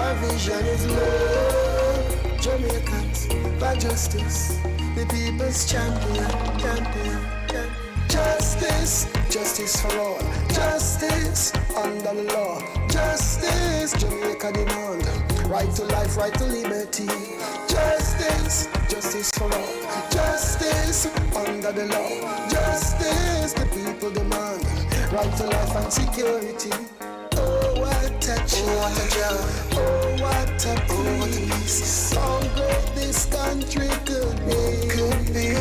Our vision is love. Jamaicans for justice, the people's champion, champion, champion. Justice, justice for all. Justice under the law. Justice, Jamaica demand. Right to life, right to liberty. Justice, justice for all. Justice under the law. Justice, the people demand. Right to life and security. Oh, what a joy. Oh, what a peace. How great this country could be.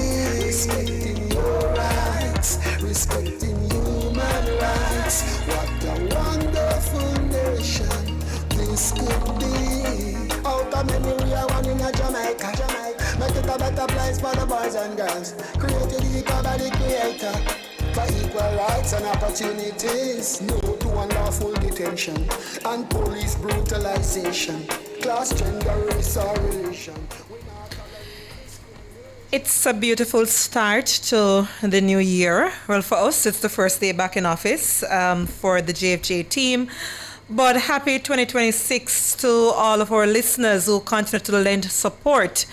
Respecting your rights, respecting human rights. What a wonderful nation this could be. Out of many we are one in a Jamaica. Make it a better place for the boys and girls. Created equal by the creator. For equal rights and opportunities. No to unlawful detention and police brutalization. Class, gender, race or religion. It's a beautiful start to the new year. Well, for us, it's the first day back in office for the JFJ team. But happy 2026 to all of our listeners who continue to lend support.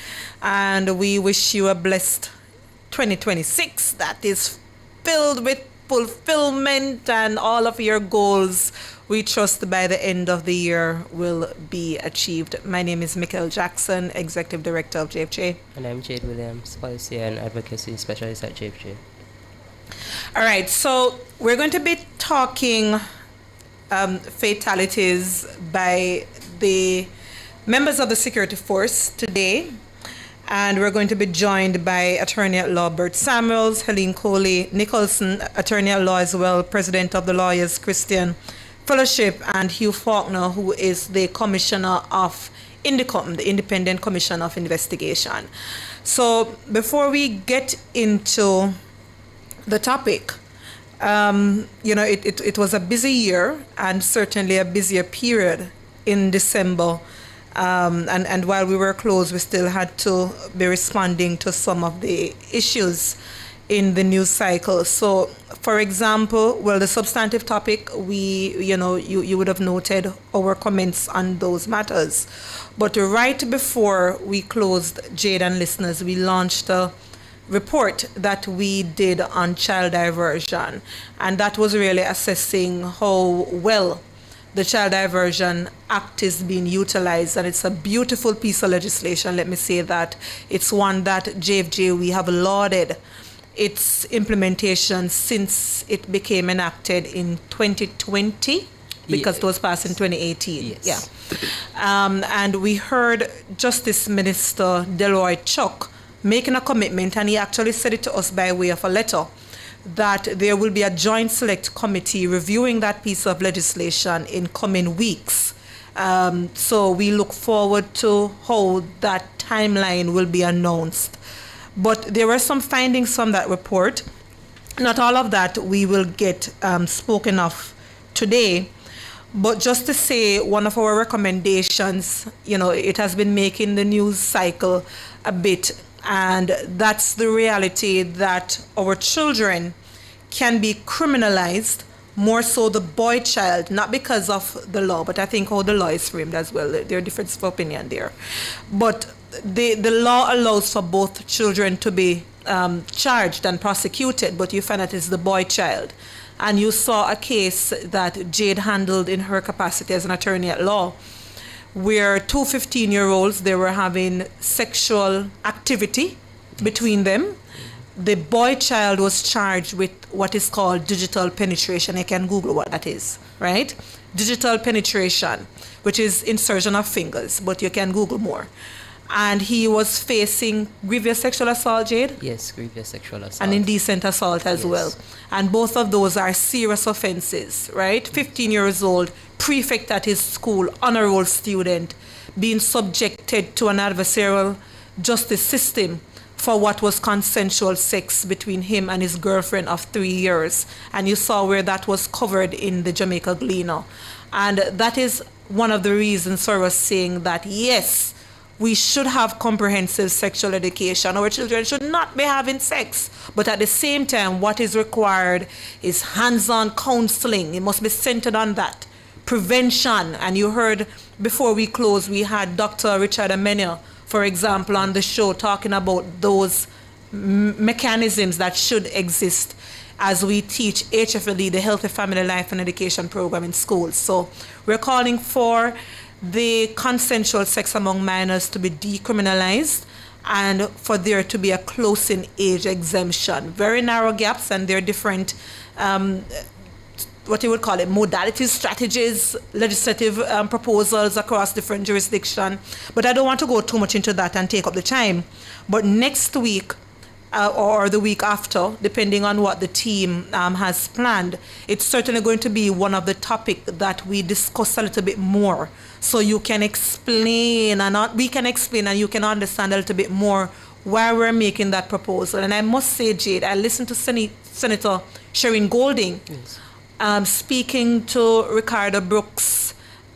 And we wish you a blessed 2026 that is filled with fulfillment and all of your goals. We trust by the end of the year will be achieved. My name is Michael Jackson, Executive Director of JFJ. And I'm Jade Williams, Policy and Advocacy Specialist at JFJ. All right, so we're going to be talking fatalities by the members of the security force today. And we're going to be joined by Attorney at Law Bert Samuels, Helene Coley Nicholson, Attorney at Law as well, President of the Lawyers Christian Fellowship, and Hugh Faulkner, who is the Commissioner of INDICOM, the Independent Commission of Investigation. So before we get into the topic, it was a busy year and certainly a busier period in December. And while we were closed, we still had to be responding to some of the issues in the news cycle. So, for example, the substantive topic, you would have noted our comments on those matters. But right before we closed, Jade and listeners, we launched a report that we did on child diversion. And that was really assessing how well the Child Diversion Act is being utilized, and it's a beautiful piece of legislation, let me say that. It's one that JFJ, we have lauded its implementation since it became enacted in 2020, because it was passed in 2018. Yes. Yeah. And we heard Justice Minister Delroy Chuck making a commitment, and he actually said it to us by way of a letter, that there will be a joint select committee reviewing that piece of legislation in coming weeks. So we look forward to how that timeline will be announced. But there were some findings from that report. Not all of that we will get spoken of today. But just to say, one of our recommendations, it has been making the news cycle a bit. And that's the reality that our children can be criminalized, more so the boy child, not because of the law, but I think how the law is framed as well. There are differences of opinion there. But the law allows for both children to be charged and prosecuted, but you find that it's the boy child. And you saw a case that Jade handled in her capacity as an attorney at law, where two 15-year-olds, they were having sexual activity between them. The boy child was charged with what is called digital penetration. You can Google what that is, right? Digital penetration, which is insertion of fingers, but you can Google more. And he was facing grievous sexual assault, Jade? Yes, grievous sexual assault. And indecent assault as well. And both of those are serious offenses, right? 15 years old, prefect at his school, honor roll student, being subjected to an adversarial justice system for what was consensual sex between him and his girlfriend of 3 years. And you saw where that was covered in the Jamaica Gleaner. And that is one of the reasons for us saying that, yes, we should have comprehensive sexual education. Our children should not be having sex. But at the same time, what is required is hands-on counseling. It must be centered on that. prevention. And you heard before we close, we had Dr. Richard Amenia, for example, on the show talking about those mechanisms that should exist as we teach HFLE, the Healthy Family Life and Education Program in schools. So we're calling for the consensual sex among minors to be decriminalized and for there to be a closing age exemption. Very narrow gaps, and there are different what you would call it, modalities, strategies, legislative proposals across different jurisdictions. But I don't want to go too much into that and take up the time. But next week or the week after, depending on what the team has planned, it's certainly going to be one of the topics that we discuss a little bit more. So you can explain, and we can explain, and you can understand a little bit more why we're making that proposal. And I must say, Jade, I listened to Senator Shereen Golding, yes, speaking to Ricardo Brooks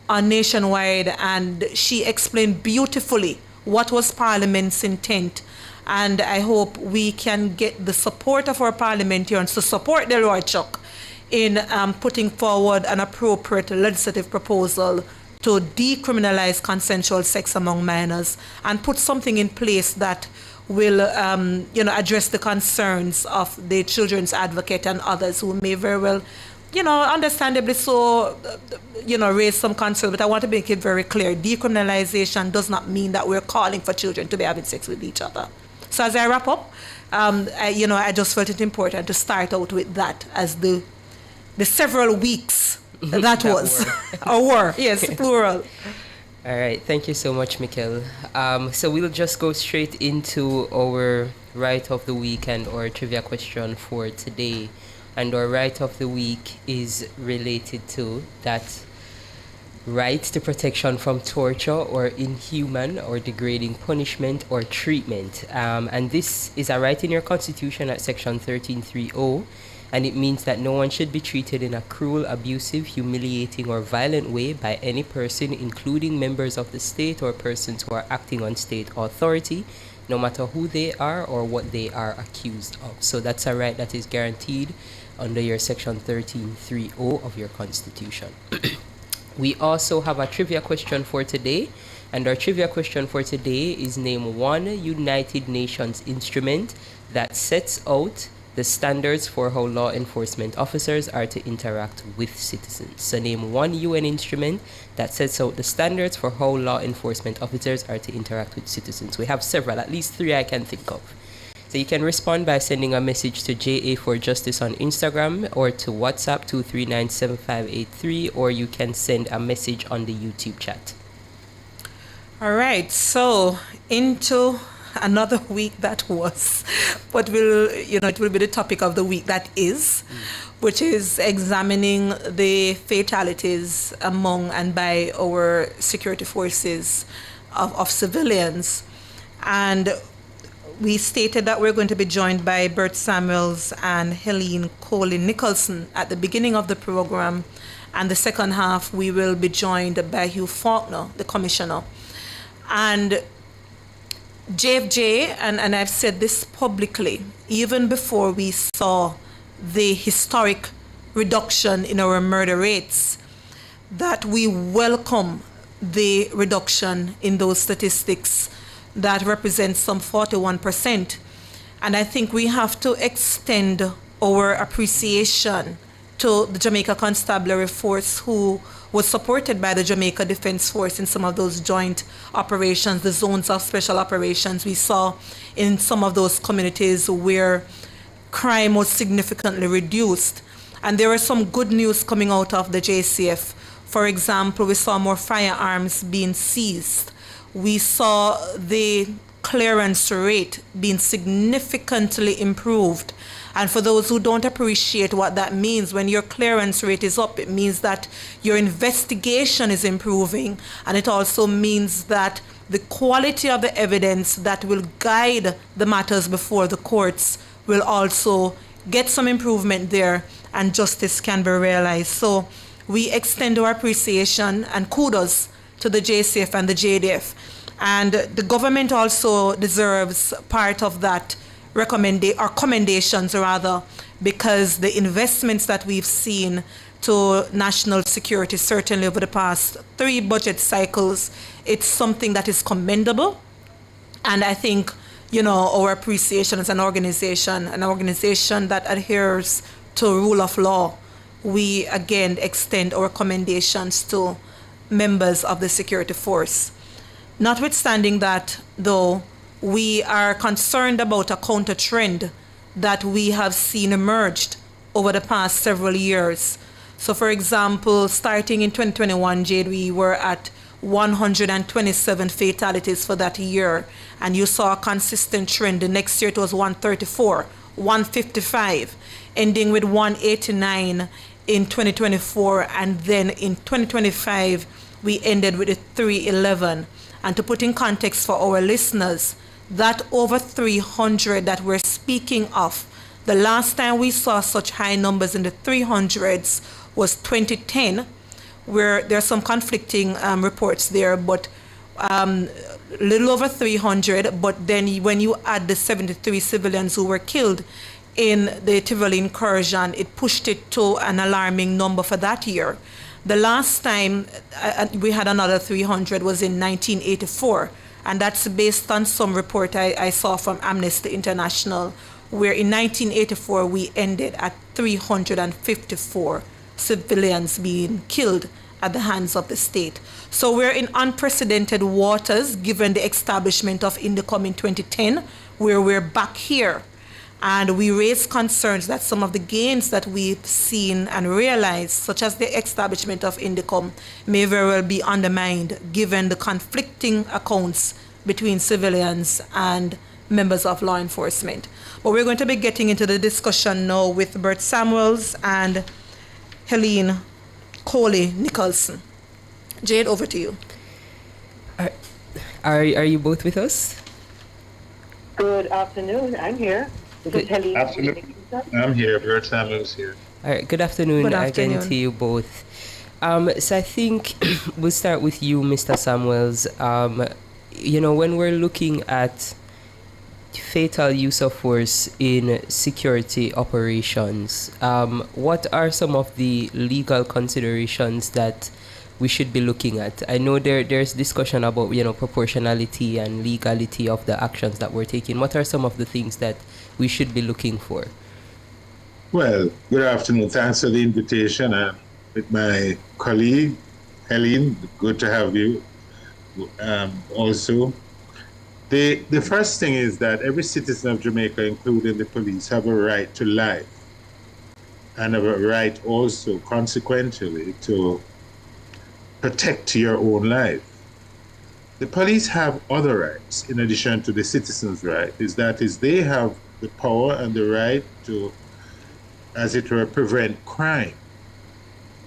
on Nationwide, and she explained beautifully what was Parliament's intent. And I hope we can get the support of our parliamentarians to support Delroy Chuck in putting forward an appropriate legislative proposal to decriminalize consensual sex among minors and put something in place that will address the concerns of the children's advocate and others who may very well, understandably so, raise some concern. But I want to make it very clear, decriminalization does not mean that we're calling for children to be having sex with each other. So as I wrap up, I just felt it important to start out with that as the several weeks that was, or were, yes, plural. All right, thank you so much, Mikkel. So we'll just go straight into our right of the week and our trivia question for today. And our right of the week is related to that right to protection from torture or inhuman or degrading punishment or treatment. And this is a right in your Constitution at Section 1330, and it means that no one should be treated in a cruel, abusive, humiliating, or violent way by any person, including members of the state or persons who are acting on state authority, no matter who they are or what they are accused of. So that's a right that is guaranteed under your Section 1330 of your Constitution. We also have a trivia question for today, and our trivia question for today is name one United Nations instrument that sets out the standards for how law enforcement officers are to interact with citizens. So name one UN instrument that sets out the standards for how law enforcement officers are to interact with citizens. We have several, at least three I can think of. So you can respond by sending a message to JA4Justice on Instagram or to WhatsApp 2397583, or you can send a message on the YouTube chat. All right, so into another week that was, but it will be the topic of the week that is, which is examining the fatalities among and by our security forces of civilians. And we stated that we're going to be joined by Bert Samuels and Helene Coley Nicholson at the beginning of the program. And the second half, we will be joined by Hugh Faulkner, the commissioner. And JFJ, and I've said this publicly, even before we saw the historic reduction in our murder rates, that we welcome the reduction in those statistics that represents some 41%. And I think we have to extend our appreciation to the Jamaica Constabulary Force, who was supported by the Jamaica Defense Force in some of those joint operations, the zones of special operations we saw in some of those communities where crime was significantly reduced. And there was some good news coming out of the JCF. For example, we saw more firearms being seized. We saw the clearance rate being significantly improved. And for those who don't appreciate what that means, when your clearance rate is up, it means that your investigation is improving. And it also means that the quality of the evidence that will guide the matters before the courts will also get some improvement there, and justice can be realized. So we extend our appreciation and kudos to the JCF and the JDF. And the government also deserves part of that commendations rather, because the investments that we've seen to national security, certainly over the past 3 budget cycles. It's something that is commendable. And I think, our appreciation as an organization that adheres to rule of law, we again extend our commendations to members of the security force. Notwithstanding that, though, we are concerned about a counter trend that we have seen emerged over the past several years. So, for example, starting in 2021, Jade, we were at 127 fatalities for that year, and you saw a consistent trend. The next year it was 134, 155, ending with 189 in 2024, and then in 2025 we ended with a 311. And to put in context for our listeners, that over 300 that we're speaking of, the last time we saw such high numbers in the 300s was 2010, where there are some conflicting reports there, but little over 300. But then when you add the 73 civilians who were killed in the Tivoli incursion, it pushed it to an alarming number for that year. The last time we had another 300 was in 1984, and that's based on some report I saw from Amnesty International, where in 1984 we ended at 354 civilians being killed at the hands of the state. So we're in unprecedented waters given the establishment of INDECOM in 2010, where we're back here. And we raise concerns that some of the gains that we've seen and realized, such as the establishment of INDECOM, may very well be undermined given the conflicting accounts between civilians and members of law enforcement. But we're going to be getting into the discussion now with Bert Samuels and Helene Coley Nicholson. Jade, over to you. Are you both with us? Good afternoon. I'm here. Absolutely. I'm here. Bert Samuels here. All right. Good afternoon, again to you both. So I think we'll start with you, Mr. Samuels. When we're looking at fatal use of force in security operations, what are some of the legal considerations that we should be looking at? I know there's discussion about proportionality and legality of the actions that we're taking. What are some of the things that we should be looking for? Well, good afternoon. Thanks for the invitation. I'm with my colleague, Helene. Good to have you also. The first thing is that every citizen of Jamaica, including the police, have a right to life and have a right also, consequently, to protect your own life. The police have other rights in addition to the citizens' right. They have the power and the right to, as it were, prevent crime.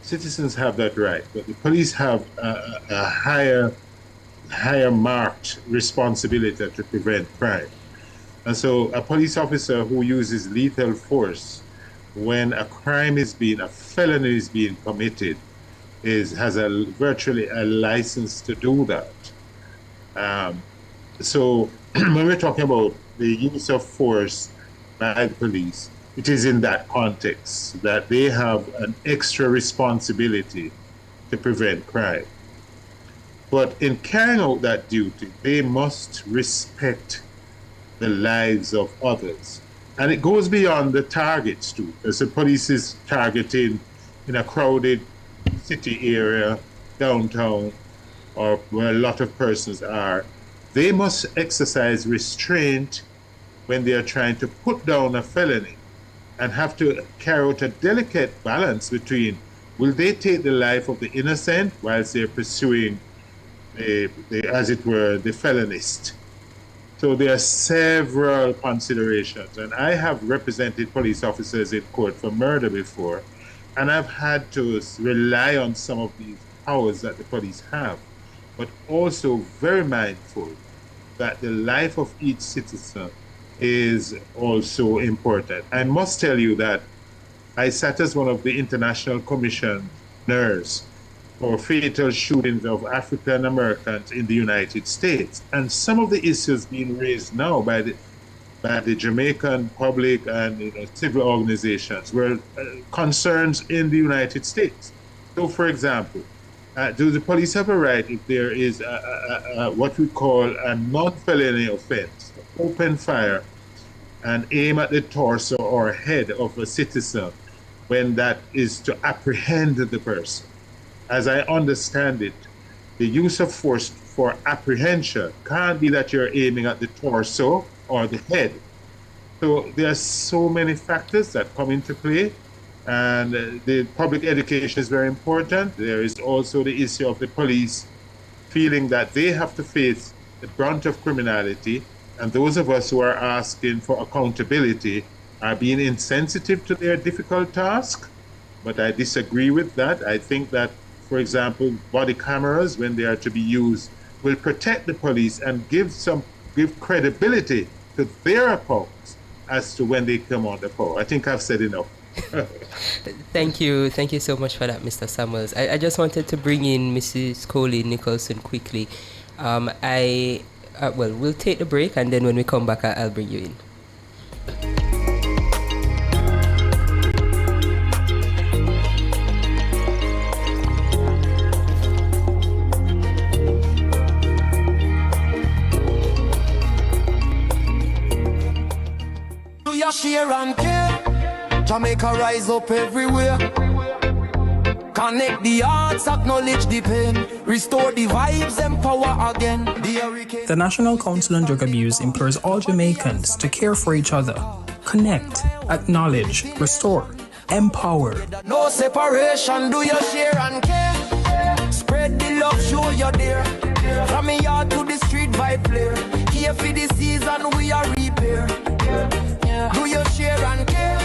Citizens have that right, but the police have a higher marked responsibility to prevent crime. And so a police officer who uses lethal force when a felony is being committed has virtually a license to do that. So when we're talking about the use of force by the police, it is in that context that they have an extra responsibility to prevent crime. But in carrying out that duty, they must respect the lives of others. And it goes beyond the targets too. As the police is targeting in a crowded city area, downtown, or where a lot of persons are, they must exercise restraint when they are trying to put down a felony and have to carry out a delicate balance between, will they take the life of the innocent whilst they're pursuing as it were, the felonist. So there are several considerations, and I have represented police officers in court for murder before, and I've had to rely on some of these powers that the police have, but also very mindful that the life of each citizen is also important. I must tell you that I sat as one of the international commissioners for fatal shootings of African Americans in the United States. And some of the issues being raised now by the by the Jamaican public and civil organizations were concerns in the United States. So, for example, do the police have a right if there is what we call a non-felony offense, open fire and aim at the torso or head of a citizen when that is to apprehend the person? As I understand it, the use of force for apprehension can't be that you're aiming at the torso or the head. So there are so many factors that come into play, and the public education is very important. There is also the issue of the police feeling that they have to face the brunt of criminality, and those of us who are asking for accountability are being insensitive to their difficult task. But I disagree with that. I think that, for example, body cameras, when they are to be used, will protect the police and give credibility to their accounts as to when they come on the power. I think I've said enough. Thank you so much for that, Mr. Samuels. I just wanted to bring in Mrs. Coley Nicholson quickly. We'll take the break, and then when we come back, I'll bring you in. Do your share and care. Jamaica rise up everywhere. Connect the arts, acknowledge the pain. Restore the vibes, empower again. The National Council on Drug Abuse implores all Jamaicans to care for each other, connect, acknowledge, restore, empower. No separation, do your share and care. Spread the love, show you're there. From the yard to the street, vibe player. Here for the season, we are repair. Do your share and care.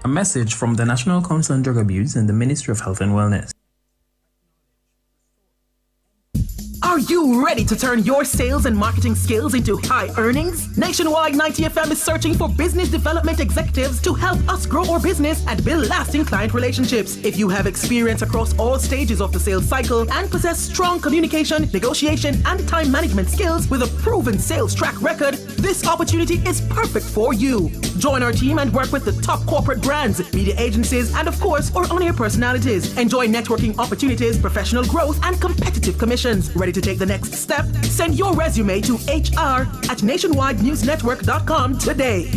A message from the National Council on Drug Abuse and the Ministry of Health and Wellness. Are you ready to turn your sales and marketing skills into high earnings? Nationwide 90 FM is searching for business development executives to help us grow our business and build lasting client relationships. If you have experience across all stages of the sales cycle and possess strong communication, negotiation, and time management skills with a proven sales track record, this opportunity is perfect for you. Join our team and work with the top corporate brands, media agencies, and of course, our on-air personalities. Enjoy networking opportunities, professional growth, and competitive commissions. Ready to take the next step? Send your resume to hr@nationwidenewsnetwork.com today.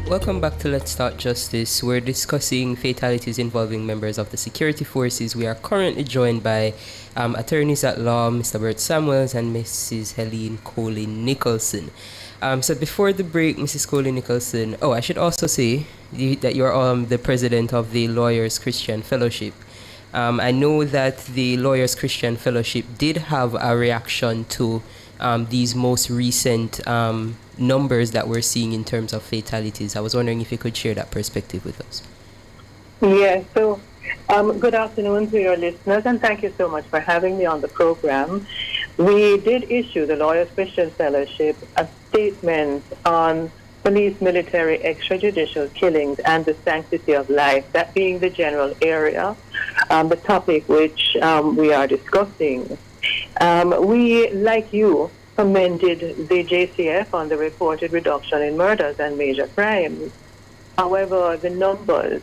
Welcome back to Let's Talk Justice. We're discussing fatalities involving members of the security forces. We are currently joined by attorneys at law, Mr. Bert Samuels and Mrs. Helene Coley Nicholson. So before the break, Mrs. Coley Nicholson, I should also say that you're the president of the Lawyers Christian Fellowship. I know that the Lawyers Christian Fellowship did have a reaction to these most recent numbers that we're seeing in terms of fatalities. I was wondering if you could share that perspective with us. Yes, so good afternoon to your listeners, and thank you so much for having me on the program. We did issue, the Lawyers Christian Fellowship, a statement on police military extrajudicial killings and the sanctity of life, that being the general area, the topic which we are discussing. We, like you, commended the JCF on the reported reduction in murders and major crimes. However, the numbers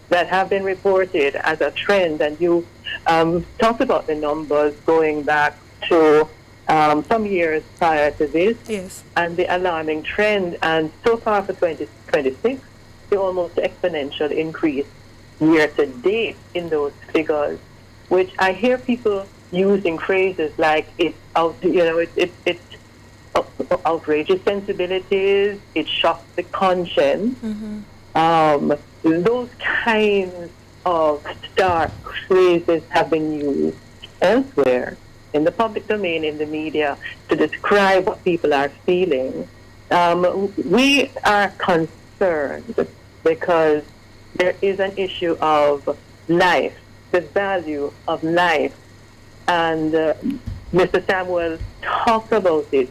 that have been reported as a trend, and you talked about the numbers going back to some years prior to this, Yes. and the alarming trend, and so far for 2026, the almost exponential increase year to date in those figures, which I hear people using phrases like it's outrageous sensibilities, it shocks the conscience. Those kinds of stark phrases have been used elsewhere in the public domain, in the media, to describe what people are feeling. We are concerned because there is an issue of life, the value of life. And Mr. Samuel talked about it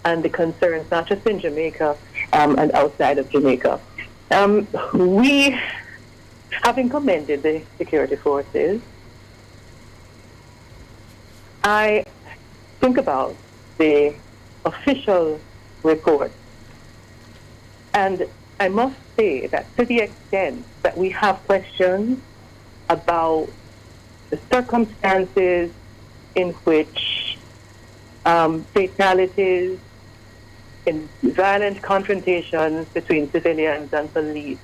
and the concerns, not just in Jamaica and outside of Jamaica. We having commended the security forces, I think about the official report. And I must say that to the extent that we have questions about the circumstances in which fatalities, in violent confrontations between civilians and police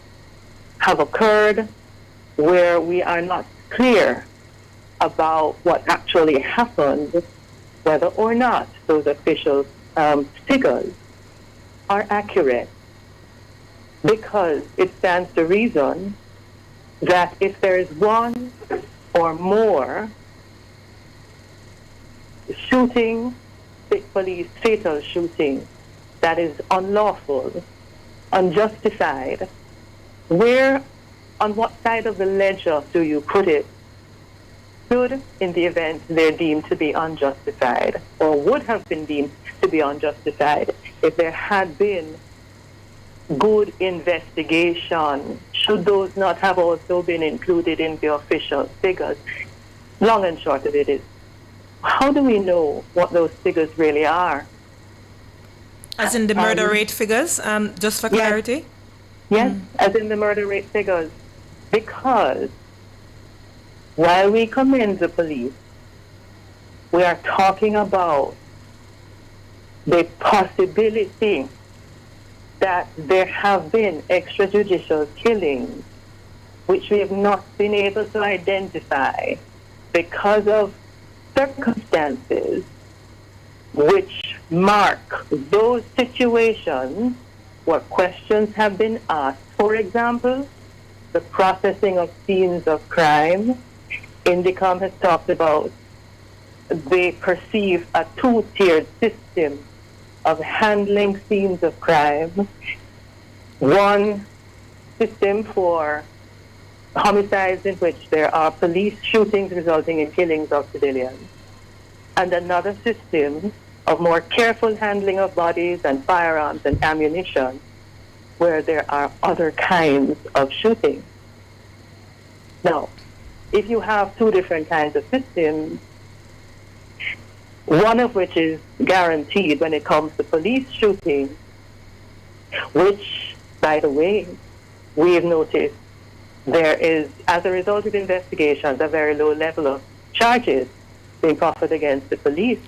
have occurred, where we are not clear about what actually happened, whether or not those official figures are accurate. Because it stands to reason that if there is one or more shooting, police fatal shooting, that is unlawful, unjustified, where, on what side of the ledger do you put it? Should, in the event they're deemed to be unjustified, or would have been deemed to be unjustified, if there had been good investigation, should those not have also been included in the official figures? Long and short of it is, how do we know what those figures really are? As in the murder rate figures, just for clarity? Yes, as in the murder rate figures. Because while we commend the police, we are talking about the possibility that there have been extrajudicial killings which we have not been able to identify because of circumstances which mark those situations where questions have been asked. For example, the processing of scenes of crime. INDECOM has talked about they perceive a two-tiered system of handling scenes of crime. One system for homicides in which there are police shootings resulting in killings of civilians, and another system of more careful handling of bodies and firearms and ammunition where there are other kinds of shooting. Now, if you have two different kinds of systems, one of which is guaranteed when it comes to police shooting, which, by the way, we have noticed there is, as a result of investigations, a very low level of charges being proffered against the police,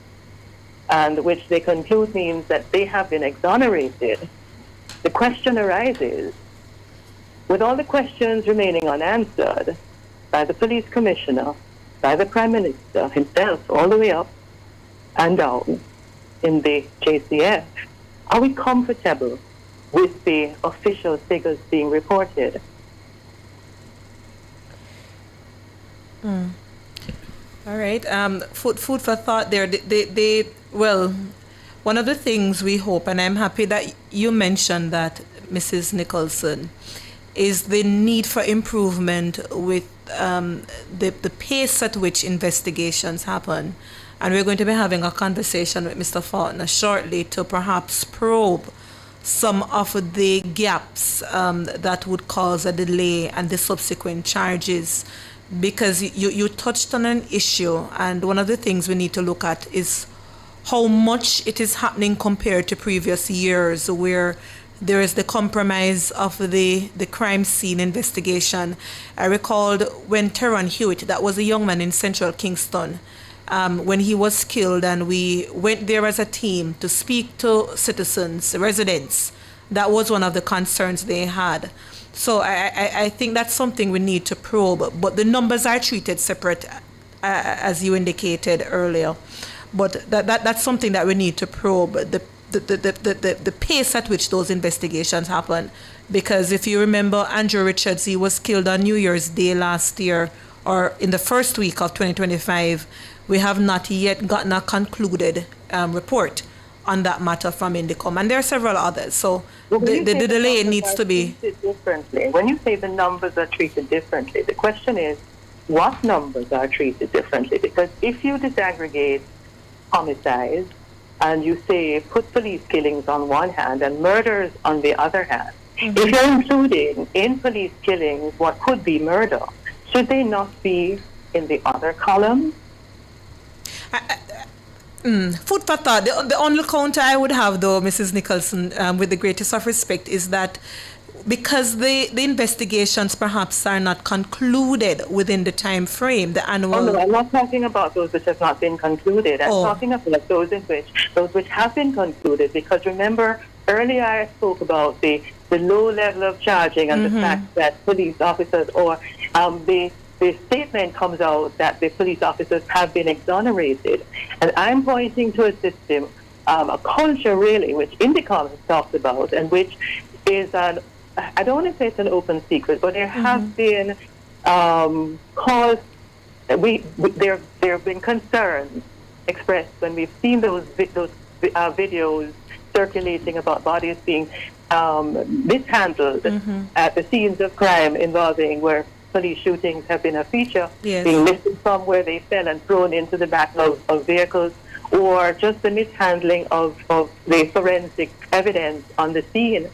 and which they conclude means that they have been exonerated. The question arises, with all the questions remaining unanswered by the police commissioner, by the Prime Minister himself, all the way up and down in the JCF, are we comfortable with the official figures being reported? All right. Food for thought there. Well, one of the things we hope, and I'm happy that you mentioned that, Mrs. Nicholson, is the need for improvement with the pace at which investigations happen. And we're going to be having a conversation with Mr. Faulkner shortly to perhaps probe some of the gaps that would cause a delay and the subsequent charges. Because you touched on an issue, and one of the things we need to look at is how much it is happening compared to previous years where there is the compromise of the crime scene investigation. I recalled when Teron Hewitt, that was a young man in Central Kingston, when he was killed, and we went there as a team to speak to citizens, residents. That was one of the concerns they had. So I think that's something we need to probe, but the numbers are treated separate, as you indicated earlier. But that's something that we need to probe, the pace at which those investigations happen. Because if you remember, Andrew Richards, he was killed on New Year's Day last year, or in the first week of 2025. We have not yet gotten a concluded report on that matter from INDECOM, and there are several others. So the delay needs to be differently. When you say the numbers are treated differently, the question is, what numbers are treated differently? Because if you disaggregate homicides and you say put police killings on one hand and murders on the other hand, If you're including in police killings what could be murder, should they not be in the other column? Food for thought. The only counter I would have, though, Mrs. Nicholson, with the greatest of respect, is that because the investigations perhaps are not concluded within the time frame, the annual... Oh, no, I'm not talking about those which have not been concluded. I'm talking about those which have been concluded, because remember, earlier I spoke about the low level of charging and the fact that police officers or the statement comes out that the police officers have been exonerated. And I'm pointing to a system, a culture really, which Indicom has talked about, and which is I don't want to say it's an open secret, but there have been calls, there have been concerns expressed when we've seen those videos circulating about bodies being mishandled at the scenes of crime involving where police shootings have been a feature, being lifted from where they fell and thrown into the back of vehicles, or just the mishandling of the forensic evidence on the scene.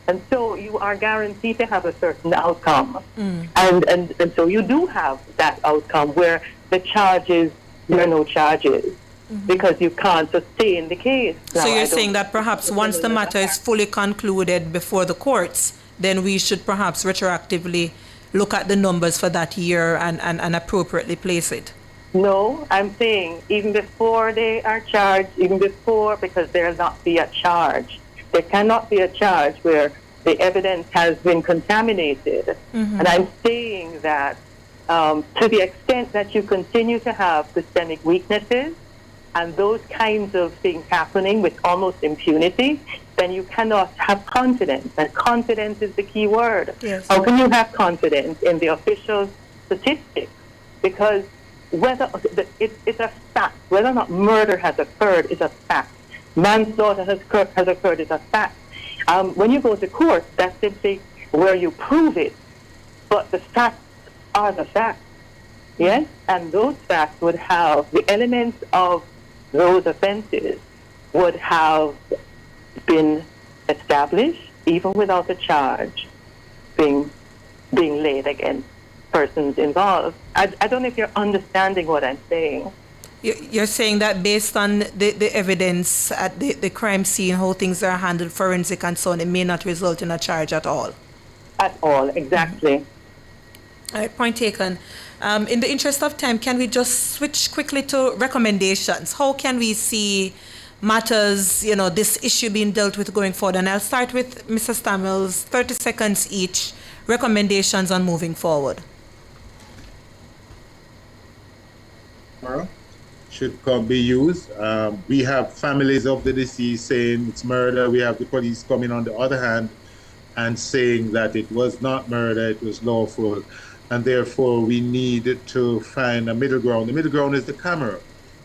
And so you are guaranteed to have a certain outcome. And so you do have that outcome where there are no charges, because you can't sustain the case. So you're saying that perhaps once the matter is fully concluded before the courts, then we should perhaps retroactively look at the numbers for that year and appropriately place it? No, I'm saying even before they are charged, because there will not be a charge. There cannot be a charge where the evidence has been contaminated. And I'm saying that to the extent that you continue to have systemic weaknesses and those kinds of things happening with almost impunity, then you cannot have confidence. And confidence is the key word. Yes. How can you have confidence in the official statistics? Because it's a fact. Whether or not murder has occurred is a fact. Manslaughter has occurred is a fact. When you go to court, that's simply where you prove it. But the facts are the facts. Yes? And those facts would have the elements of those offenses would have been established even without a charge being laid against persons involved. I don't know if you're understanding what I'm saying. You're saying that based on the evidence at the crime scene, how things are handled, forensic and so on, it may not result in a charge at all? At all, exactly. All right, point taken. In the interest of time, can we just switch quickly to recommendations? How can we see matters, this issue being dealt with going forward? And I'll start with Mr. Stamels, 30 seconds each, recommendations on moving forward. Should be used. We have families of the deceased saying it's murder. We have the police coming on the other hand and saying that it was not murder, it was lawful. And therefore we need to find a middle ground. The middle ground is the camera,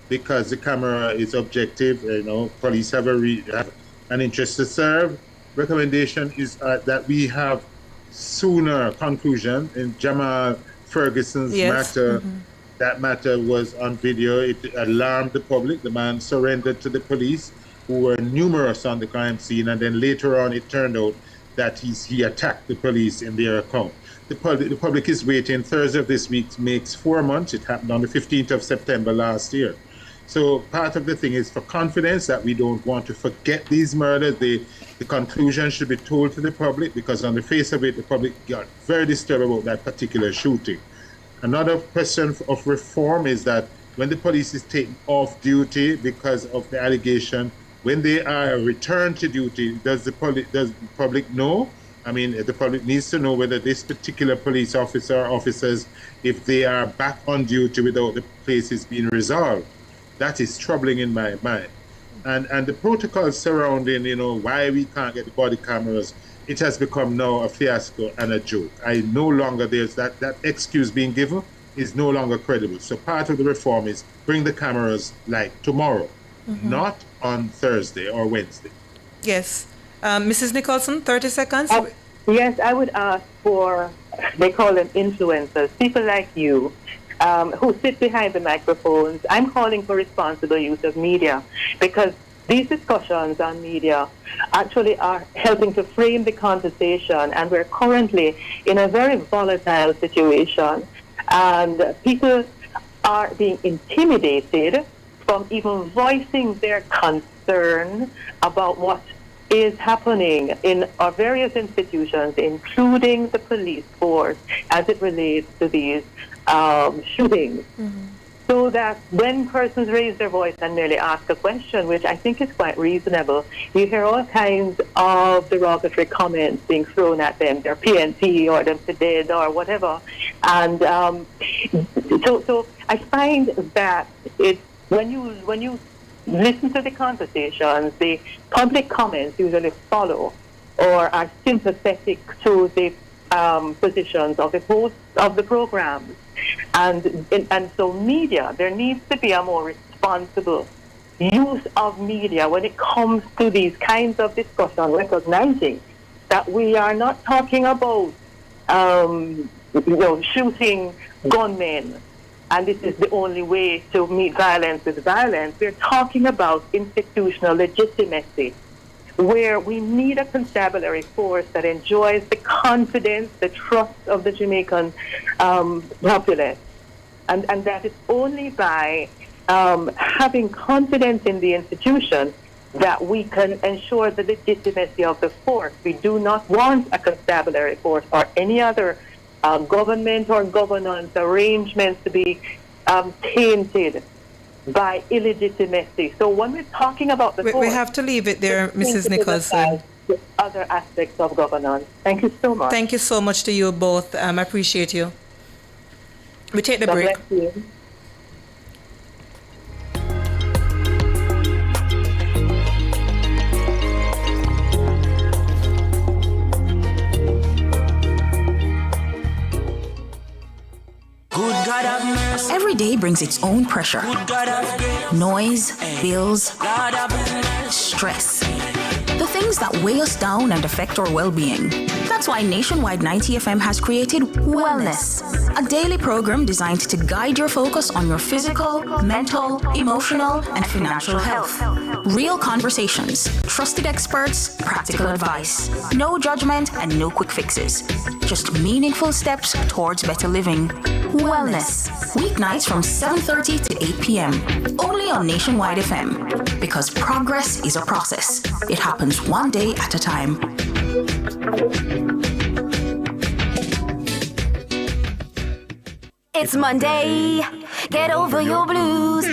because the camera is objective. Police have an interest to serve. Recommendation is that we have sooner conclusion in Jamal Ferguson's matter. That matter was on video. It alarmed the public. The man surrendered to the police, who were numerous on the crime scene, and then later on it turned out that he attacked the police in their account. The public is waiting. Thursday of this week makes 4 months. It happened on the 15th of September last year. So part of the thing is for confidence, that we don't want to forget these murders. The conclusion should be told to the public, because on the face of it, the public got very disturbed about that particular shooting. Another question of reform is that when the police is taken off duty because of the allegation, when they are returned to duty, does the public know? I mean, the public needs to know whether this particular police officer or officers, if they are back on duty without the cases being resolved. That is troubling in my mind. And the protocols surrounding, why we can't get the body cameras, it has become now a fiasco and a joke. There's that excuse being given is no longer credible. So part of the reform is bring the cameras like tomorrow, not on Thursday or Wednesday. Yes. Mrs. Nicholson, 30 seconds. Yes, I would ask for, they call them influencers, people like you, who sit behind the microphones. I'm calling for responsible use of media, because these discussions on media actually are helping to frame the conversation, and we're currently in a very volatile situation, and people are being intimidated from even voicing their concern about what is happening in our various institutions, including the police force, as it relates to these shootings. So that when persons raise their voice and merely ask a question, which I think is quite reasonable, you hear all kinds of derogatory comments being thrown at them, their PNP or them to dead or whatever. And so I find that when you listen to the conversations, the public comments usually follow or are sympathetic to the positions of the hosts of the programs. And so media, there needs to be a more responsible use of media when it comes to these kinds of discussion, recognizing that we are not talking about shooting gunmen, and this is the only way to meet violence with violence. We're talking about institutional legitimacy, where we need a constabulary force that enjoys the confidence, the trust of the Jamaican populace. And that is only by having confidence in the institution that we can ensure the legitimacy of the force. We do not want a constabulary force or any other government or governance arrangements to be tainted by illegitimacy. So when we're talking about the We have to leave it there, Mrs. Nicholson. Other aspects of governance. Thank you so much. Thank you so much to you both. I appreciate you. We take the God break. bless you. Every day brings its own pressure. Noise, bills, stress. The things that weigh us down and affect our well-being. That's why Nationwide 90 FM has created Wellness, a daily program designed to guide your focus on your physical, mental, emotional, and financial health. Real conversations, trusted experts, practical advice. No judgment and no quick fixes. Just meaningful steps towards better living. Wellness. Weeknights from 7:30 to 8 p.m. Only on Nationwide FM. Because progress is a process. It happens one day at a time. It's Monday. Get over your blues.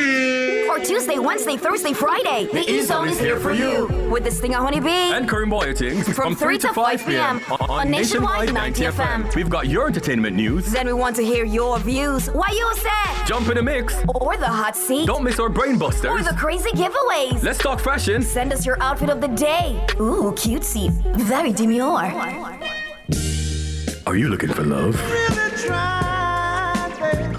Or Tuesday, Wednesday, Thursday, Friday. The E-Zone is here for you. With this thing, Honeybee. And Karim Boyatings From 3 to 5 p.m. on Nationwide 90 FM. We've got your entertainment news. Then we want to hear your views. Why you say? Jump in the mix. Or the hot seat. Don't miss our brain busters. Or the crazy giveaways. Let's talk fashion. Send us your outfit of the day. Ooh, cutesy. Very demure. Are you looking for love?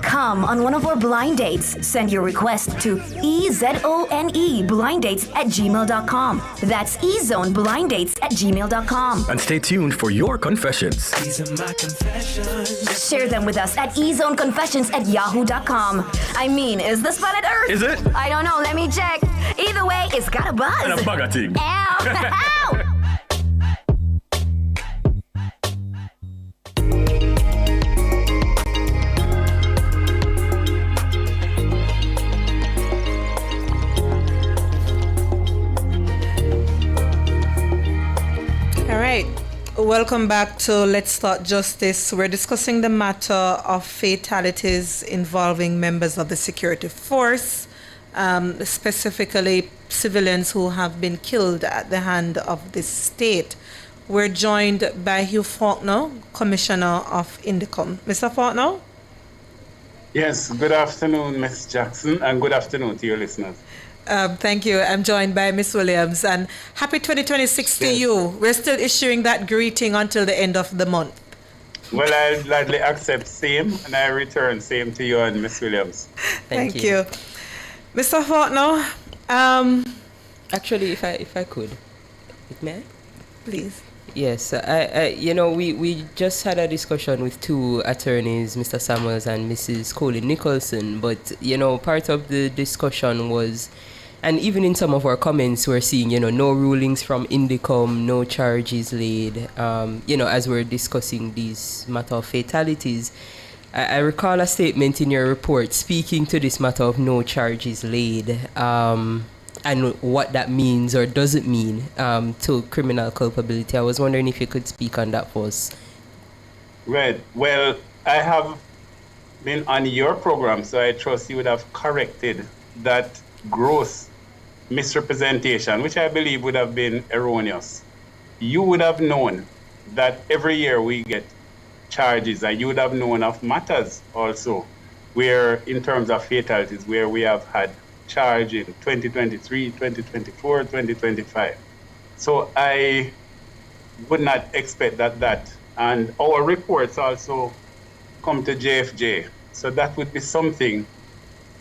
Come on one of our blind dates. Send your request to ezoneblindates@gmail.com. That's ezoneblindates@gmail.com. And stay tuned for your confessions. These are my confessions. Share them with us at ezoneconfessions@yahoo.com. I mean, is this planet Earth? Is it? I don't know. Let me check. Either way, it's got a buzz. And a bugger thing. Ow! Ow! All right. Welcome back to Let's Start Justice. We're discussing the matter of fatalities involving members of the security force, specifically civilians who have been killed at the hand of the state. We're joined by Hugh Faulkner, Commissioner of Indicom. Mr. Faulkner? Yes, good afternoon, Ms. Jackson, and good afternoon to your listeners. Thank you. I'm joined by Miss Williams, and happy 2026 to you. We're still issuing that greeting until the end of the month. Well, I gladly accept same, and I return same to you and Miss Williams. Thank you. Mr. Faulkner, actually, if I could, may I? Please. Yes, we just had a discussion with two attorneys, Mr. Samuels and Mrs. Colin Nicholson, but, part of the discussion was, And even in some of our comments, we're seeing, no rulings from Indicom, no charges laid, as we're discussing these matter of fatalities. I recall a statement in your report speaking to this matter of no charges laid, and what that means or doesn't mean to criminal culpability. I was wondering if you could speak on that for us. Right. Well, I have been on your program, so I trust you would have corrected that gross misrepresentation, which I believe would have been erroneous. You would have known that every year we get charges, and you would have known of matters also where, in terms of fatalities, where we have had charge in 2023, 2024, 2025. So I would not expect that. And our reports also come to JFJ. So that would be something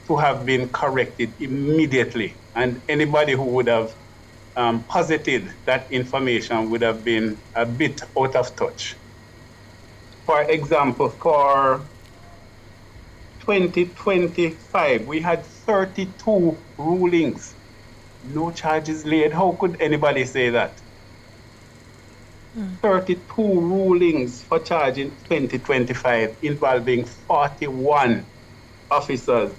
to have been corrected immediately. And anybody who would have posited that information would have been a bit out of touch. For example, for 2025, we had 32 rulings, no charges laid. How could anybody say that? 32 rulings for charge in 2025 involving 41 officers.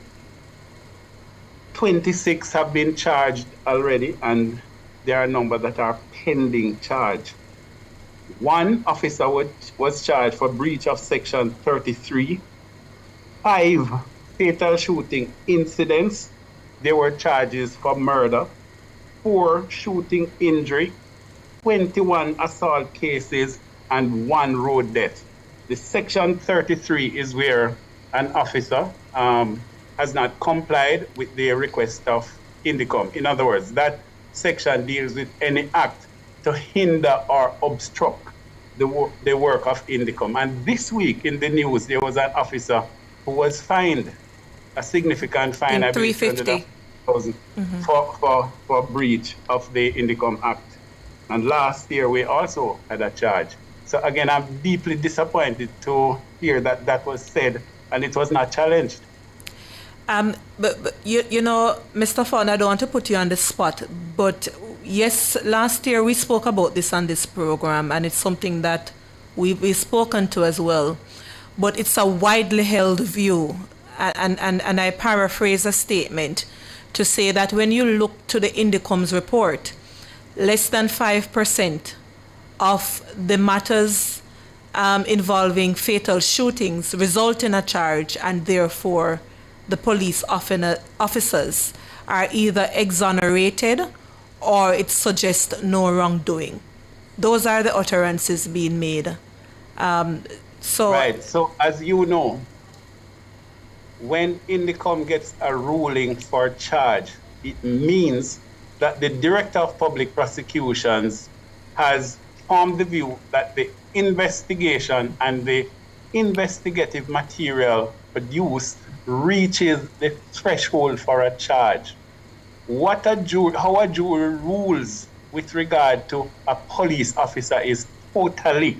26 have been charged already, and there are a number that are pending charge. One officer was charged for breach of Section 33. 5 fatal shooting incidents. There were charges for murder. 4 shooting injury. 21 assault cases and 1 road death. The Section 33 is where an officer has not complied with the request of Indicom. In other words, that section deals with any act to hinder or obstruct the work of Indicom. And this week in the news, there was an officer who was fined a significant fine, I believe, $350,000 for breach of the Indicom Act. And last year, we also had a charge. So again, I'm deeply disappointed to hear that that was said and it was not challenged. But Mr. Faulkner, I don't want to put you on the spot, but yes, last year we spoke about this on this program, and it's something that we've spoken to as well. But it's a widely held view, and I paraphrase a statement to say that when you look to the Indicom's report, less than 5% of the matters involving fatal shootings result in a charge, and therefore the police officers are either exonerated or it suggests no wrongdoing. Those are the utterances being made. Right. So as you know, when Indicom gets a ruling for charge, it means that the Director of Public Prosecutions has formed the view that the investigation and the investigative material produced reaches the threshold for a charge. How a jury rules with regard to a police officer is totally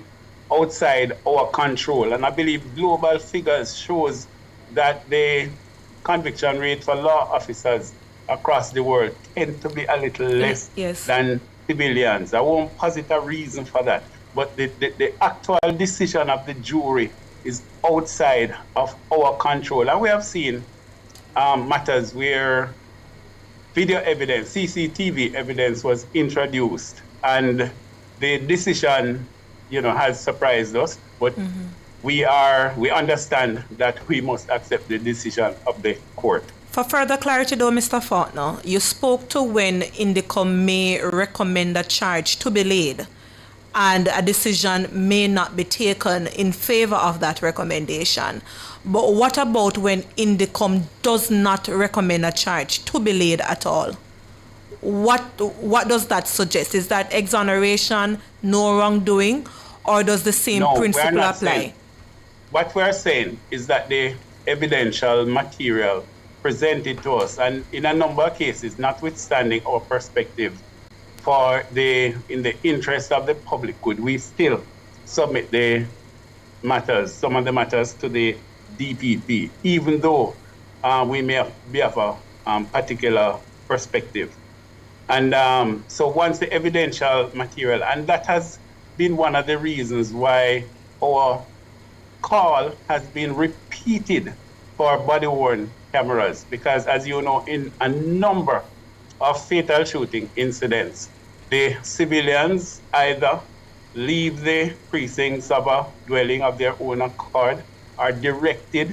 outside our control. And I believe global figures shows that the conviction rate for law officers across the world tend to be a little less than civilians. I won't posit a reason for that, but the actual decision of the jury is outside of our control. And we have seen matters where video evidence, CCTV evidence was introduced, and the decision, has surprised us, but we understand that we must accept the decision of the court. For further clarity though, Mr. Faulkner, you spoke to when Indicom may recommend a charge to be laid and a decision may not be taken in favor of that recommendation. But what about when Indicom does not recommend a charge to be laid at all? What does that suggest? Is that exoneration, no wrongdoing, or does the same principle apply? What we're saying is that the evidential material presented to us, and in a number of cases, notwithstanding our perspective, in the interest of the public good, we still submit some of the matters to the DPP, even though we may be of a particular perspective. And so once the evidential material, and that has been one of the reasons why our call has been repeated for body-worn cameras, because as you know, in a number of fatal shooting incidents, the civilians either leave the precincts of a dwelling of their own accord, are directed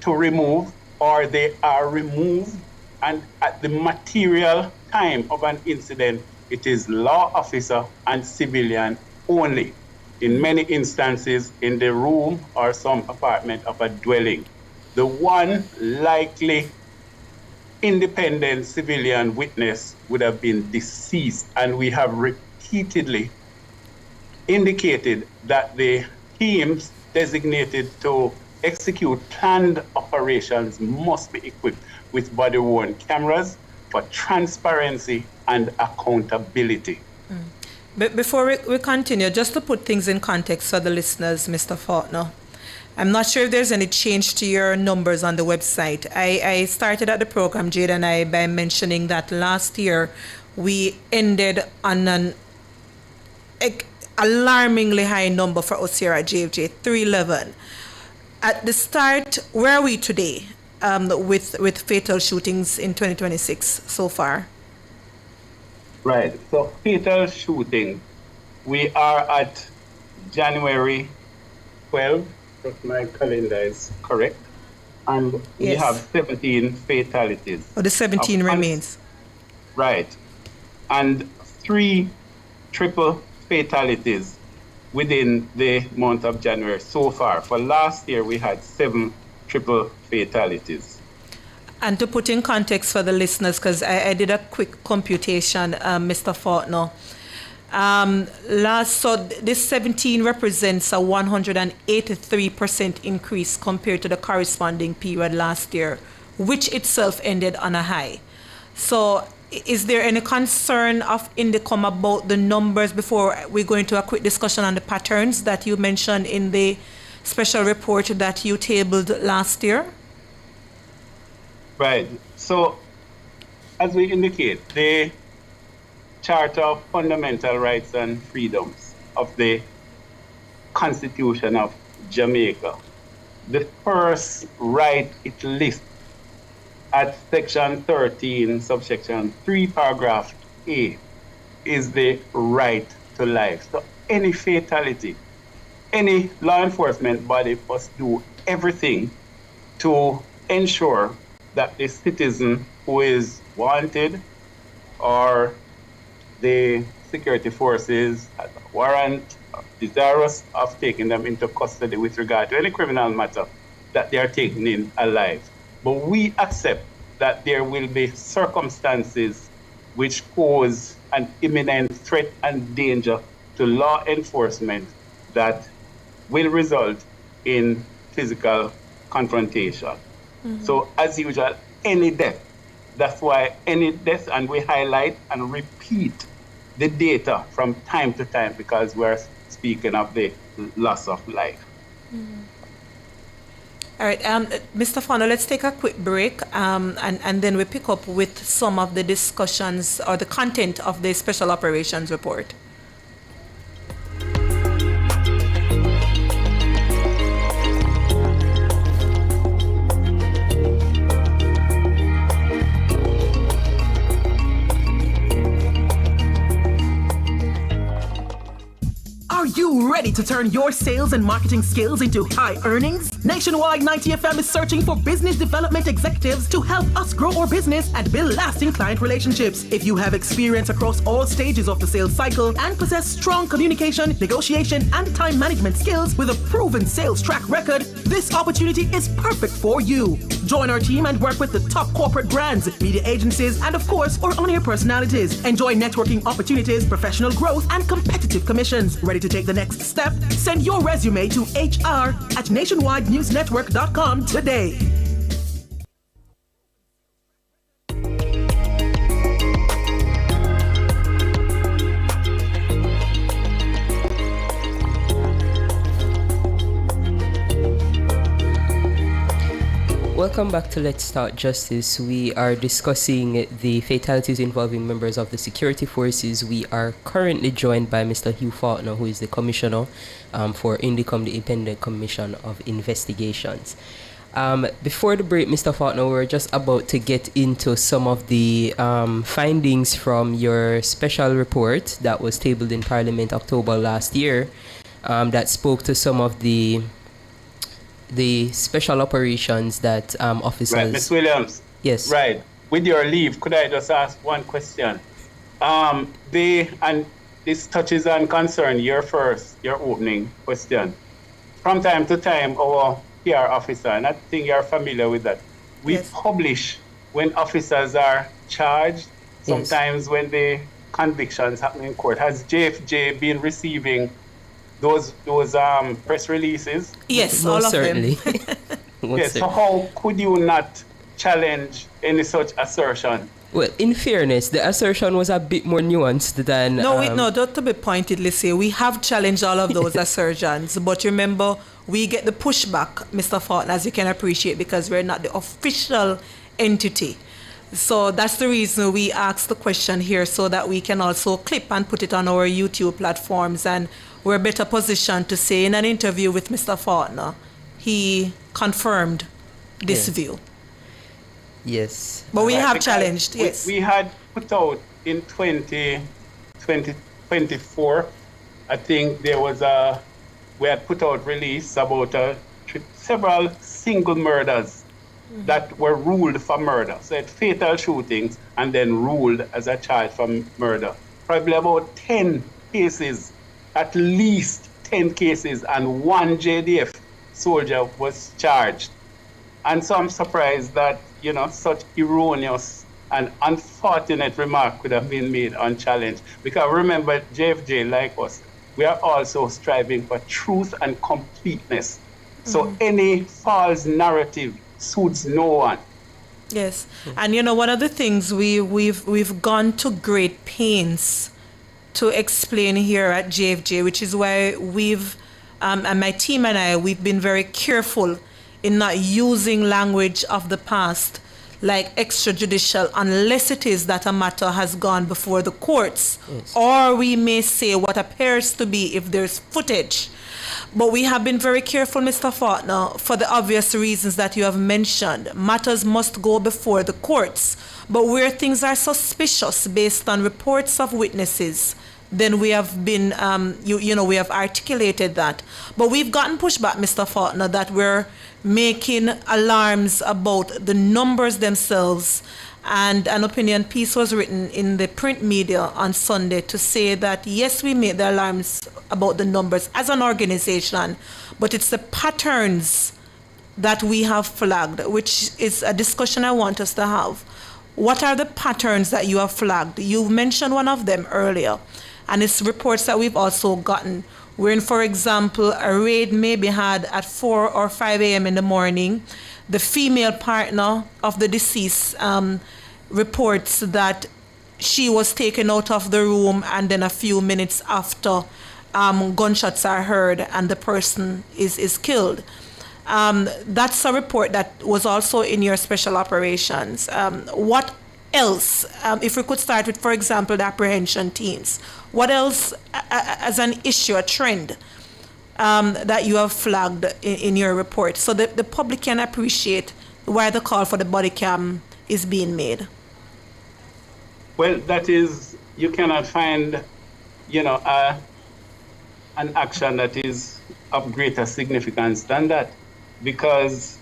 to remove, or they are removed, and at the material time of an incident, it is law officer and civilian only. In many instances, in the room or some apartment of a dwelling. The one likely independent civilian witness would have been deceased, and we have repeatedly indicated that the teams designated to execute planned operations must be equipped with body-worn cameras for transparency and accountability. But before we continue, just to put things in context for the listeners, Mr. Faulkner, I'm not sure if there's any change to your numbers on the website. I started at the program, Jade and I, by mentioning that last year we ended on an alarmingly high number for us here at JFJ, 311. At the start, where are we today with fatal shootings in 2026 so far? Right. So fatal shooting, we are at January 12, if my calendar is correct, and we have 17 fatalities. Oh, the 17 remains. Right. And 3 triple fatalities within the month of January so far. For last year, we had 7 triple fatalities. And to put in context for the listeners, because I did a quick computation, Mr. Faulkner. So this 17 represents a 183% increase compared to the corresponding period last year, which itself ended on a high. So is there any concern of Indicom about the numbers before we go into a quick discussion on the patterns that you mentioned in the special report that you tabled last year? Right. So, as we indicate, the Charter of Fundamental Rights and Freedoms of the Constitution of Jamaica, the first right it lists at section 13, subsection 3, paragraph A, is the right to life. So any fatality, any law enforcement body must do everything to ensure that the citizen who is wanted or the security forces has a warrant, desirous of taking them into custody with regard to any criminal matter, that they are taken in alive. But we accept that there will be circumstances which pose an imminent threat and danger to law enforcement that will result in physical confrontation. So as usual, any death, that's why any death, and we highlight and repeat the data from time to time because we're speaking of the loss of life. All right, Mr. Faulkner, let's take a quick break and then we pick up with some of the discussions or the content of the Special Operations Report. Are you ready to turn your sales and marketing skills into high earnings? Nationwide 90 FM is searching for business development executives to help us grow our business and build lasting client relationships. If you have experience across all stages of the sales cycle and possess strong communication, negotiation, and time management skills with a proven sales track record, this opportunity is perfect for you. Join our team and work with the top corporate brands, media agencies, and of course, our on-air personalities. Enjoy networking opportunities, professional growth, and competitive commissions. Ready to take the next step? Send your resume to hr@nationwidenewsnetwork.com today. Welcome back to Let's Start Justice. We are discussing the fatalities involving members of the security forces. We are currently joined by Mr. Hugh Faulkner, who is the Commissioner for INDECOM, the Independent Commission of Investigations. Before the break, Mr. Faulkner, we're just about to get into some of the findings from your special report that was tabled in Parliament October last year that spoke to some of the special operations that officers... Right, Ms. Williams. Yes. Right. With your leave, could I just ask one question? And this touches on concern, your opening question. From time to time, our PR officer, and I think you're familiar with that, we publish when officers are charged, sometimes when the convictions happen in court. Has JFJ been receiving those press releases? Yes, all of them. Yes, so how could you not challenge any such assertion? Well, in fairness, the assertion was a bit more nuanced than... No, don't to be pointedly say. We have challenged all of those assertions, but remember, we get the pushback, Mr. Faulkner, as you can appreciate, because we're not the official entity. So that's the reason we asked the question here, so that we can also clip and put it on our YouTube platforms, and we're better positioned to say in an interview with Mr. Faulkner, he confirmed this view. Yes. But we have challenged, yes. We had put out in 2024, I think we had put out release about several single murders that were ruled for murder. So it's fatal shootings and then ruled as a charge for murder. Probably about 10 cases, at least 10 cases, and one JDF soldier was charged. And so I'm surprised that, such erroneous and unfortunate remark could have been made unchallenged. Because remember, JFJ, like us, we are also striving for truth and completeness. So any false narrative suits no one. Yes, and one of the things we've gone to great pains to explain here at JFJ, which is why we've and my team and I, we've been very careful in not using language of the past like extrajudicial, unless it is that a matter has gone before the courts, or we may say what appears to be if there's footage. But we have been very careful, Mr. Faulkner, for the obvious reasons that you have mentioned. Matters must go before the courts. But where things are suspicious based on reports of witnesses, then we have been, we have articulated that. But we've gotten pushback, Mr. Faulkner, that we're making alarms about the numbers themselves. And an opinion piece was written in the print media on Sunday to say that, yes, we made the alarms about the numbers as an organization, but it's the patterns that we have flagged, which is a discussion I want us to have. What are the patterns that you have flagged? You mentioned one of them earlier, and it's reports that we've also gotten wherein, for example, a raid may be had at 4 or 5 a.m. in the morning. The female partner of the deceased reports that she was taken out of the room, and then a few minutes after, gunshots are heard and the person is killed. That's a report that was also in your special operations. What else, if we could start with, for example, the apprehension teams, what else as an issue, a trend that you have flagged in your report, so that the public can appreciate why the call for the body cam is being made? Well, that is, you cannot find, an action that is of greater significance than that, because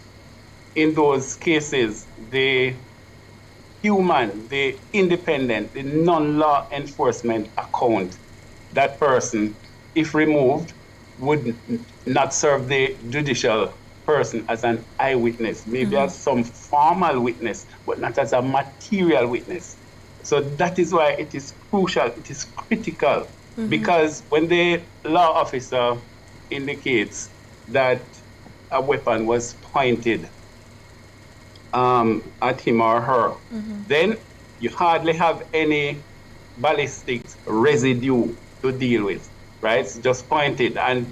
in those cases, the human, the independent, the non-law enforcement account, that person, if removed, would not serve the judicial person as an eyewitness, maybe as some formal witness, but not as a material witness. So that is why it is crucial, it is critical, because when the law officer indicates that a weapon was pointed at him or her, then you hardly have any ballistics residue to deal with, right? It's just pointed. And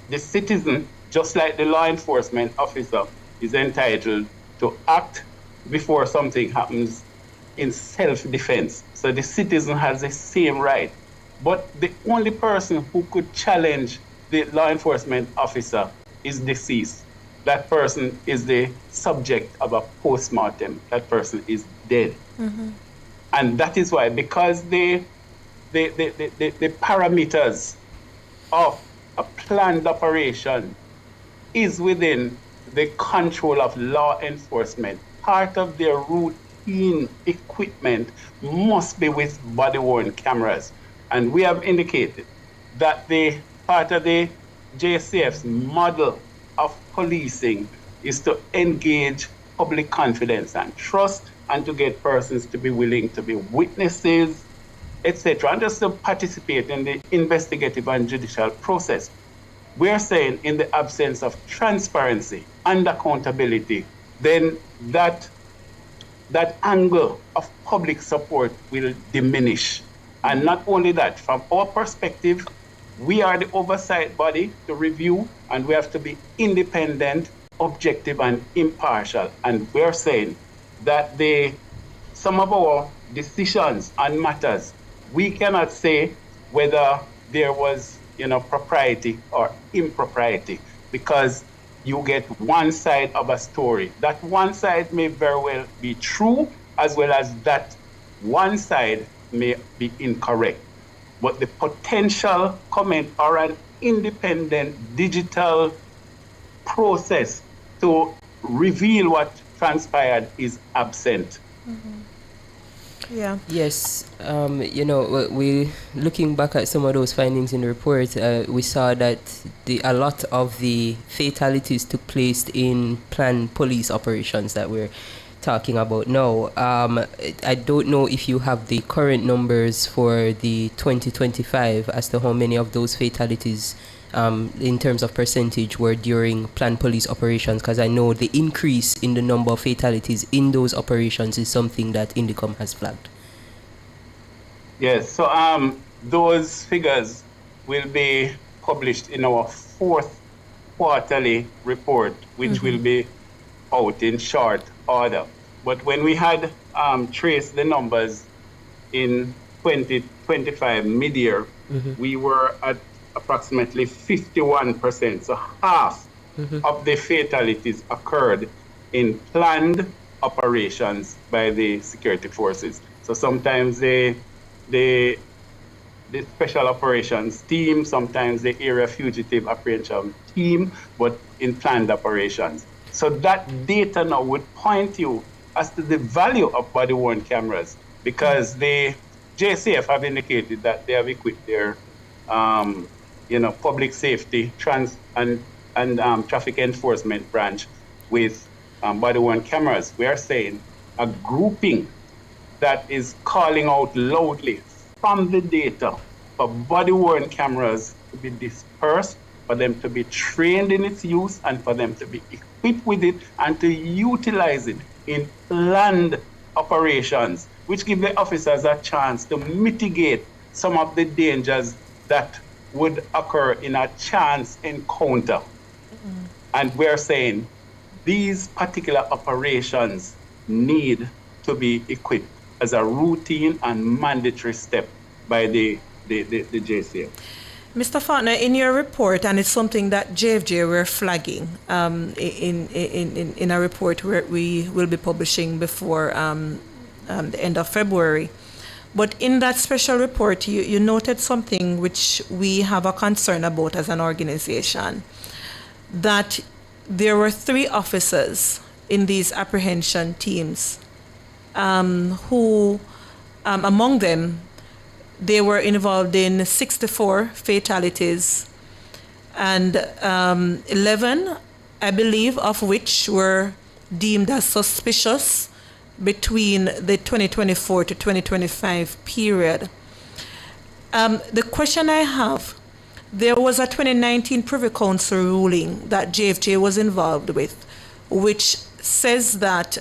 the citizen, just like the law enforcement officer, is entitled to act before something happens in self-defense. So the citizen has the same right. But the only person who could challenge the law enforcement officer is deceased. That person is the subject of a post-mortem. That person is dead. Mm-hmm. And that is why, because the parameters of a planned operation is within the control of law enforcement, part of their routine equipment must be with body-worn cameras. And we have indicated that the part of the JCF's model of policing is to engage public confidence and trust, and to get persons to be willing to be witnesses, etc., and just to participate in the investigative and judicial process. We're saying in the absence of transparency and accountability, then that angle of public support will diminish. And not only that, from our perspective, we are the oversight body to review, and we have to be independent, objective, and impartial. And we're saying that some of our decisions on matters, we cannot say whether there was, propriety or impropriety, because you get one side of a story. That one side may very well be true, as well as that one side may be incorrect. But the potential comment or an independent digital process to reveal what transpired is absent. Mm-hmm. Yeah. Yes. We looking back at some of those findings in the report, we saw that a lot of the fatalities took place in planned police operations that we're talking about now. I don't know if you have the current numbers for the 2025 as to how many of those fatalities in terms of percentage were during planned police operations, because I know the increase in the number of fatalities in those operations is something that Indicom has flagged. Yes, so those figures will be published in our fourth quarterly report, which will be out in short order. But when we had traced the numbers in 2025 mid-year, we were at approximately 51%. So half of the fatalities occurred in planned operations by the security forces. So sometimes the special operations team, sometimes the area fugitive apprehension team, but in planned operations. So that data now would point you as to the value of body-worn cameras, because the JCF have indicated that they have equipped their public safety and traffic enforcement branch with body-worn cameras. We are saying a grouping that is calling out loudly from the data for body-worn cameras to be dispersed, for them to be trained in its use, and for them to be equipped with it and to utilize it in planned operations, which give the officers a chance to mitigate some of the dangers that would occur in a chance encounter. And we're saying these particular operations need to be equipped as a routine and mandatory step by the JCF. Mr. Faulkner, in your report, and it's something that JFJ were flagging in a report where we will be publishing before the end of February. But in that special report, you noted something which we have a concern about as an organization, that there were 3 officers in these apprehension teams who, among them, they were involved in 64 fatalities, and 11, I believe, of which were deemed as suspicious between the 2024 to 2025 period. The question I have, there was a 2019 Privy Council ruling that JFJ was involved with, which says that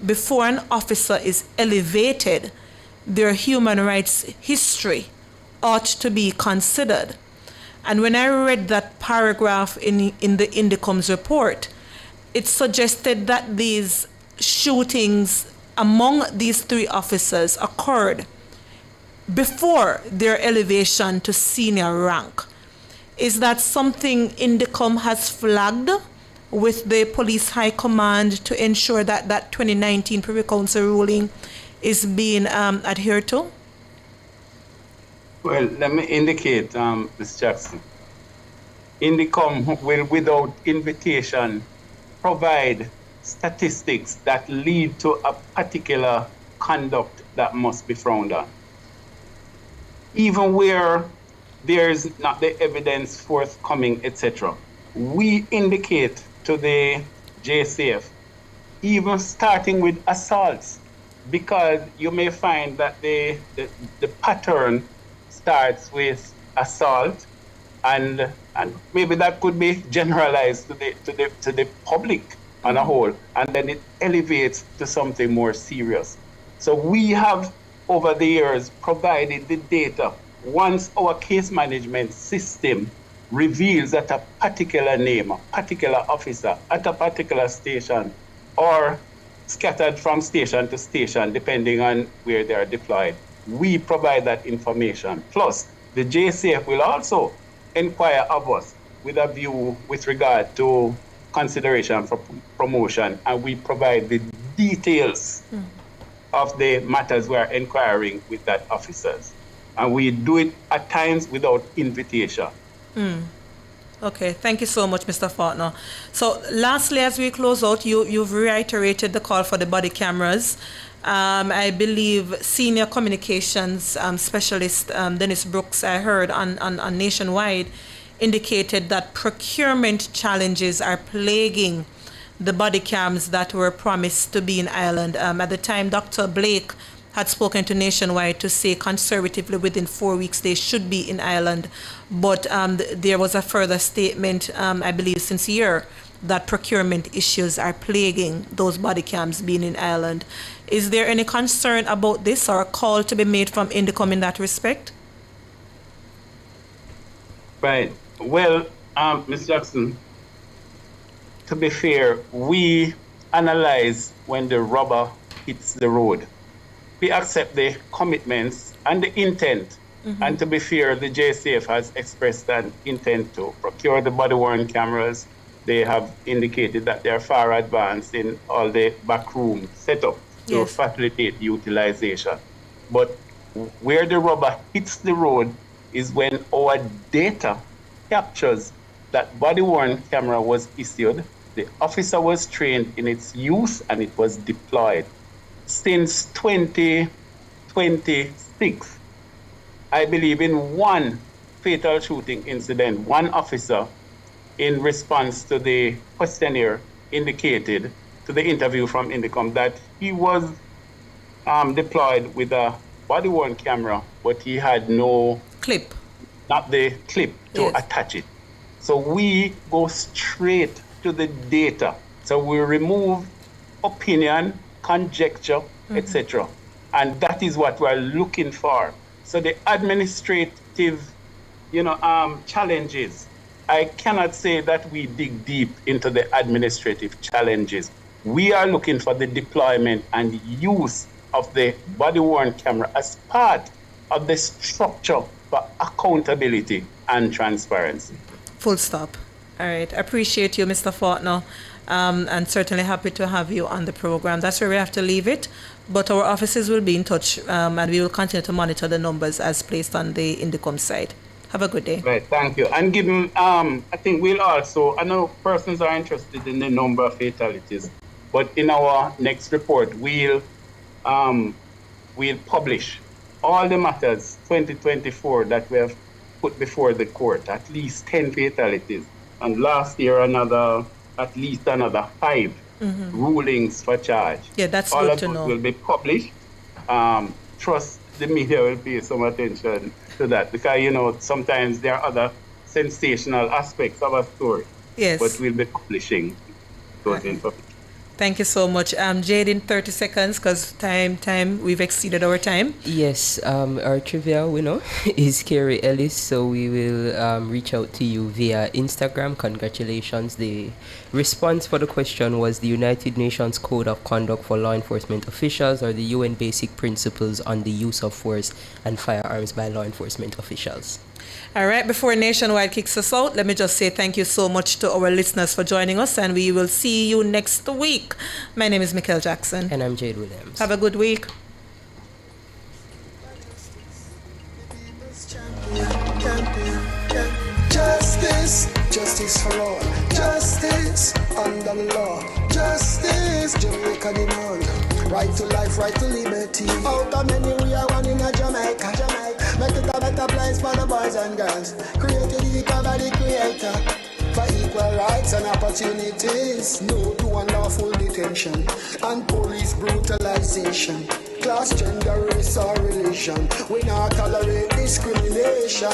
before an officer is elevated, their human rights history ought to be considered. And when I read that paragraph in the Indicom's report, it's suggested that these shootings among these 3 officers occurred before their elevation to senior rank. Is that something INDECOM has flagged with the police high command to ensure that that 2019 Privy Council ruling is being adhered to? Well, let me indicate, Ms. Jackson. INDECOM will, without invitation, provide statistics that lead to a particular conduct that must be frowned on. Even where there is not the evidence forthcoming, etc., we indicate to the JCF, even starting with assaults, because you may find that the pattern starts with assault, and maybe that could be generalized to the public on a whole, and then it elevates to something more serious. So we have, over the years, provided the data. Once our case management system reveals that a particular name, a particular officer at a particular station, or scattered from station to station, depending on where they are deployed, we provide that information. Plus, the JCF will also inquire of us with a view with regard to consideration for promotion, and we provide the details of the matters we are inquiring with that officers. And we do it at times without invitation. Okay, thank you so much, Mr. Faulkner. So lastly, as we close out, you've reiterated the call for the body cameras. I believe senior communications specialist Dennis Brooks, I heard on Nationwide, indicated that procurement challenges are plaguing the body cams that were promised to be in Ireland. At the time, Dr. Blake had spoken to Nationwide to say conservatively within 4 weeks they should be in Ireland. But there was a further statement, I believe sincere, that procurement issues are plaguing those body cams being in Ireland. Is there any concern about this or a call to be made from INDECOM in that respect? Right. Well, Ms. Jackson, to be fair, we analyze when the rubber hits the road. We accept the commitments and the intent. And to be fair, the JCF has expressed an intent to procure the body-worn cameras. They have indicated that they are far advanced in all the backroom setup to facilitate utilization. But where the rubber hits the road is when our data captures that body-worn camera was issued, the officer was trained in its use, and it was deployed. Since 2026, I believe in one fatal shooting incident, one officer, in response to the questionnaire, indicated to the interview from INDECOM that he was deployed with a body-worn camera, but he had no clip, not the clip to attach it. So we go straight to the data. So we remove opinion, conjecture, etc. And that is what we're looking for. So the administrative, challenges, I cannot say that we dig deep into the administrative challenges. We are looking for the deployment and use of the body-worn camera as part of the structure for accountability and transparency. Full stop. All right. Appreciate you, Mr. Faulkner, and certainly happy to have you on the program. That's where we have to leave it. But our offices will be in touch, and we will continue to monitor the numbers as placed on the INDECOM side. Have a good day. Right, thank you. And given, I think we'll also, I know persons are interested in the number of fatalities, but in our next report, we'll publish all the matters 2024 that we have put before the court, at least 10 fatalities. And last year, at least another 5 rulings for charge. Yeah, that's all good of to those know. will be published. Trust the media will pay some attention to that, because, sometimes there are other sensational aspects of a story. Yes. But we'll be publishing those information. Thank you so much. Jade, in 30 seconds, because we've exceeded our time. Yes, our trivia winner is Carrie Ellis, so we will reach out to you via Instagram. Congratulations. The response for the question was the United Nations Code of Conduct for Law Enforcement Officials, or the UN Basic Principles on the Use of Force and Firearms by Law Enforcement Officials. All right, before Nationwide kicks us out, let me just say thank you so much to our listeners for joining us, and we will see you next week. My name is Mikkel Jackson. And I'm Jade Williams. Have a good week. Justice, justice for all. Justice under the law. Justice, Jamaica demand. Right to life, right to liberty. Out of many we are one in a Jamaica. Make it a better place for the boys and girls. Created equal by the creator. For equal rights and opportunities. No to unlawful detention and police brutalization. Class, gender, race or religion. We not tolerate discrimination.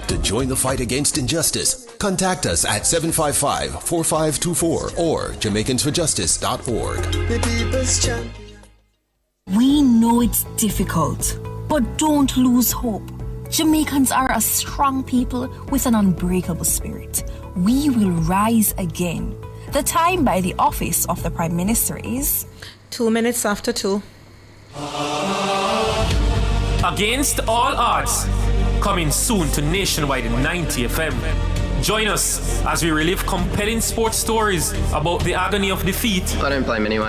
To join the fight against injustice, contact us at 755-4524 or JamaicансForJustice.org. The people's champion. We know it's difficult, but don't lose hope. Jamaicans are a strong people with an unbreakable spirit. We will rise again. The time by the office of the Prime Minister is 2 minutes after 2. Against all odds, coming soon to Nationwide 90 FM. Join us as we relive compelling sports stories about the agony of defeat. I don't blame anyone.